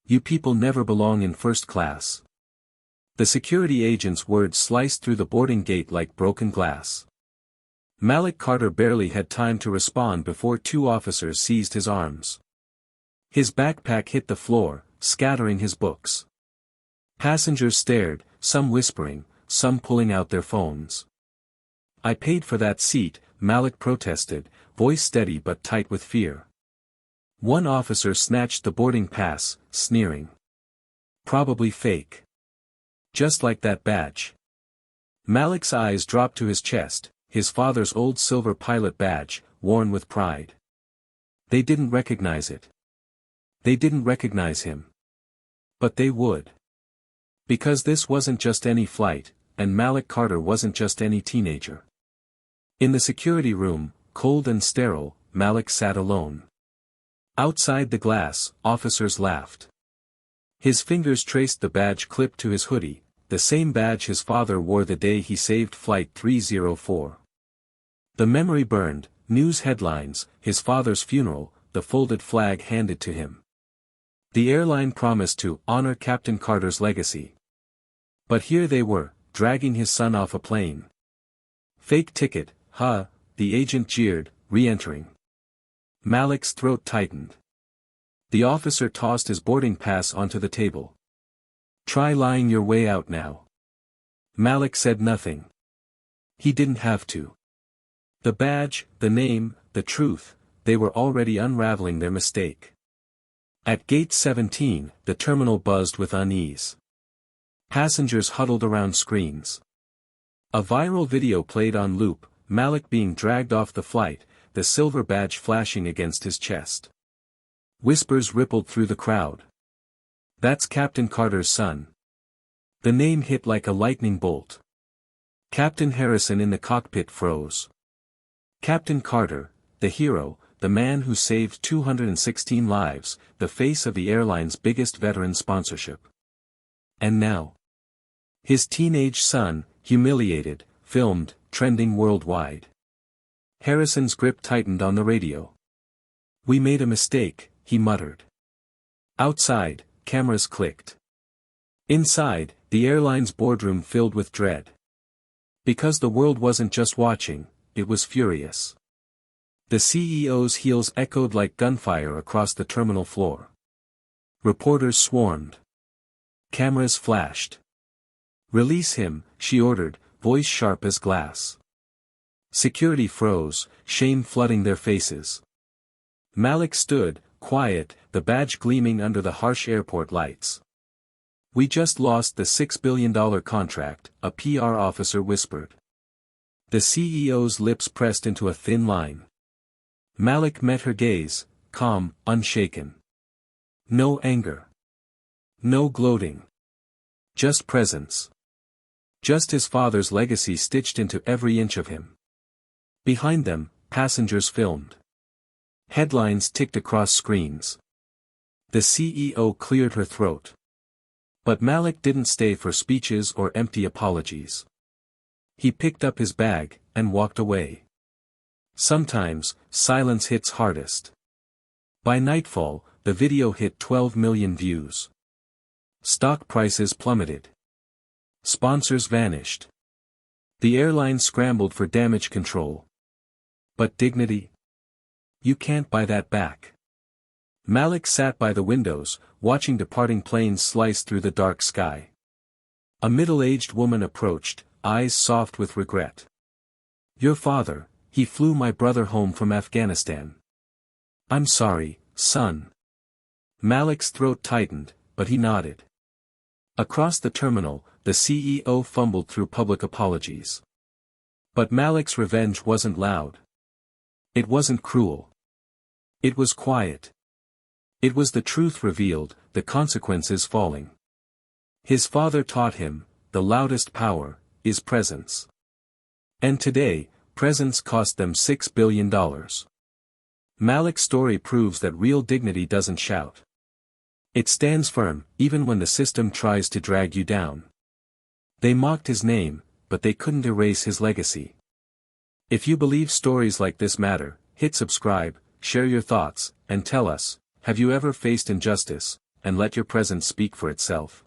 You people never belong in first class. The security agent's words sliced through the boarding gate like broken glass. Malik Carter barely had time to respond before two officers seized his arms. His backpack hit the floor, scattering his books. Passengers stared, some whispering, some pulling out their phones. I paid for that seat, Malik protested, voice steady but tight with fear. One officer snatched the boarding pass, sneering. Probably fake. Just like that badge. Malik's eyes dropped to his chest, his father's old silver pilot badge, worn with pride. They didn't recognize it. They didn't recognize him. But they would. Because this wasn't just any flight, and Malik Carter wasn't just any teenager. In the security room, cold and sterile, Malik sat alone. Outside the glass, officers laughed. His fingers traced the badge clipped to his hoodie, the same badge his father wore the day he saved Flight 304. The memory burned, news headlines, his father's funeral, the folded flag handed to him. The airline promised to honor Captain Carter's legacy. But here they were, dragging his son off a plane. Fake ticket, huh? The agent jeered, re-entering. Malik's throat tightened. The officer tossed his boarding pass onto the table. Try lying your way out now. Malik said nothing. He didn't have to. The badge, the name, the truth, they were already unraveling their mistake. At gate 17, the terminal buzzed with unease. Passengers huddled around screens. A viral video played on loop, Malik being dragged off the flight, the silver badge flashing against his chest. Whispers rippled through the crowd. That's Captain Carter's son. The name hit like a lightning bolt. Captain Harrison in the cockpit froze. Captain Carter, the hero, the man who saved 216 lives, the face of the airline's biggest veteran sponsorship. And now? His teenage son, humiliated, filmed, trending worldwide. Harrison's grip tightened on the radio. We made a mistake, he muttered. Outside, cameras clicked. Inside, the airline's boardroom filled with dread. Because the world wasn't just watching, it was furious. The CEO's heels echoed like gunfire across the terminal floor. Reporters swarmed. Cameras flashed. Release him, she ordered, voice sharp as glass. Security froze, shame flooding their faces. Malik stood, quiet, the badge gleaming under the harsh airport lights. We just lost the $6 billion contract, a PR officer whispered. The CEO's lips pressed into a thin line. Malik met her gaze, calm, unshaken. No anger. No gloating. Just presence. Just his father's legacy stitched into every inch of him. Behind them, passengers filmed. Headlines ticked across screens. The CEO cleared her throat. But Malik didn't stay for speeches or empty apologies. He picked up his bag, and walked away. Sometimes, silence hits hardest. By nightfall, the video hit 12 million views. Stock prices plummeted. Sponsors vanished. The airline scrambled for damage control. But dignity? You can't buy that back. Malik sat by the windows, watching departing planes slice through the dark sky. A middle-aged woman approached, eyes soft with regret. Your father, he flew my brother home from Afghanistan. I'm sorry, son. Malik's throat tightened, but he nodded. Across the terminal, the CEO fumbled through public apologies. But Malik's revenge wasn't loud. It wasn't cruel. It was quiet. It was the truth revealed, the consequences falling. His father taught him, the loudest power, is presence. And today, presence cost them $6 billion. Malik's story proves that real dignity doesn't shout. It stands firm, even when the system tries to drag you down. They mocked his name, but they couldn't erase his legacy. If you believe stories like this matter, hit subscribe, share your thoughts, and tell us, have you ever faced injustice, and let your presence speak for itself.